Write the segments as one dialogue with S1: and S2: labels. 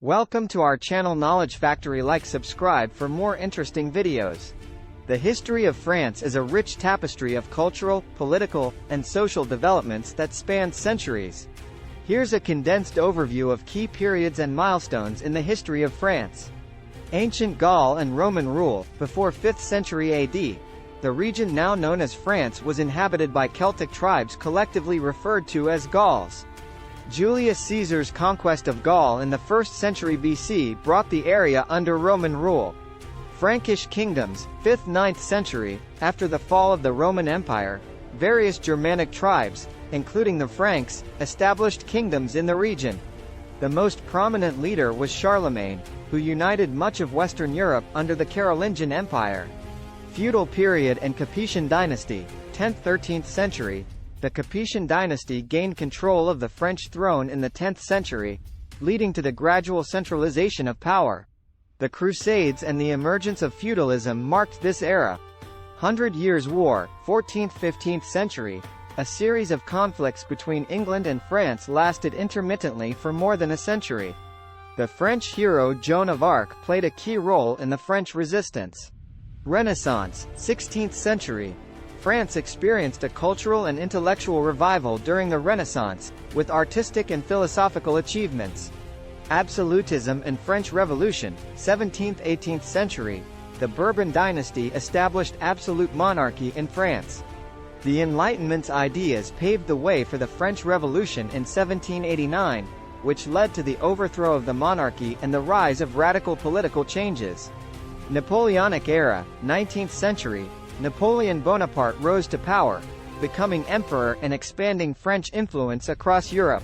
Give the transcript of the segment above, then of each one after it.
S1: Welcome to our channel Knowledge Factory. Subscribe for more interesting videos. The history of France is a rich tapestry of cultural, political, and social developments that spans centuries. Here's a condensed overview of key periods and milestones in the history of France. Ancient Gaul and Roman rule. Before 5th century AD, the region now known as France was inhabited by Celtic tribes collectively referred to as Gauls. Julius Caesar's conquest of Gaul in the 1st century BC brought the area under Roman rule. Frankish kingdoms, 5th–9th century, after the fall of the Roman Empire, various Germanic tribes, including the Franks, established kingdoms in the region. The most prominent leader was Charlemagne, who united much of Western Europe under the Carolingian Empire. Feudal period and Capetian dynasty, 10th–13th century. The Capetian dynasty gained control of the French throne in the 10th century, leading to the gradual centralization of power. The Crusades and the emergence of feudalism marked this era. Hundred Years' War, 14th–15th century. A series of conflicts between England and France lasted intermittently for more than a century. The French hero Joan of Arc played a key role in the French resistance. Renaissance, 16th century. France experienced a cultural and intellectual revival during the Renaissance, with artistic and philosophical achievements. Absolutism and French Revolution, 17th–18th century. The Bourbon dynasty established absolute monarchy in France. The Enlightenment's ideas paved the way for the French Revolution in 1789, which led to the overthrow of the monarchy and the rise of radical political changes. Napoleonic era, 19th century. Napoleon Bonaparte rose to power, becoming emperor and expanding French influence across Europe.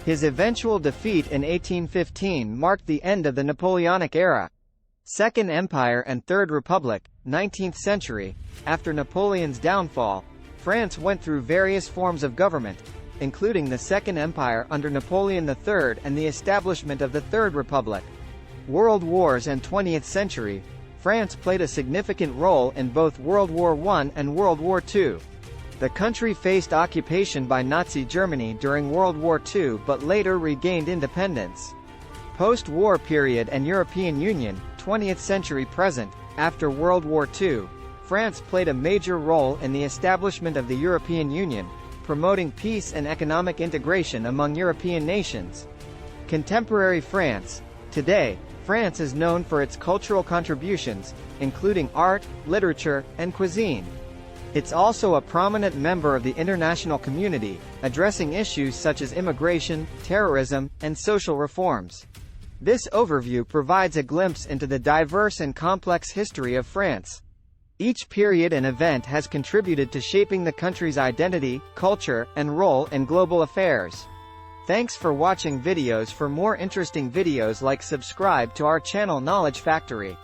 S1: His eventual defeat in 1815 marked the end of the Napoleonic era. Second Empire and Third Republic, 19th century. After Napoleon's downfall, France went through various forms of government, including the Second Empire under Napoleon III and the establishment of the Third Republic. World Wars and 20th century. France played a significant role in both World War I and World War II. The country faced occupation by Nazi Germany during World War II but later regained independence. Post-war period and European Union, 20th century present. After World War II, France played a major role in the establishment of the European Union, promoting peace and economic integration among European nations. Contemporary France. Today, France is known for its cultural contributions, including art, literature, and cuisine. It's also a prominent member of the international community, addressing issues such as immigration, terrorism, and social reforms. This overview provides a glimpse into the diverse and complex history of France. Each period and event has contributed to shaping the country's identity, culture, and role in global affairs. Thanks for watching videos. For more interesting videos, subscribe to our channel Knowledge Factory.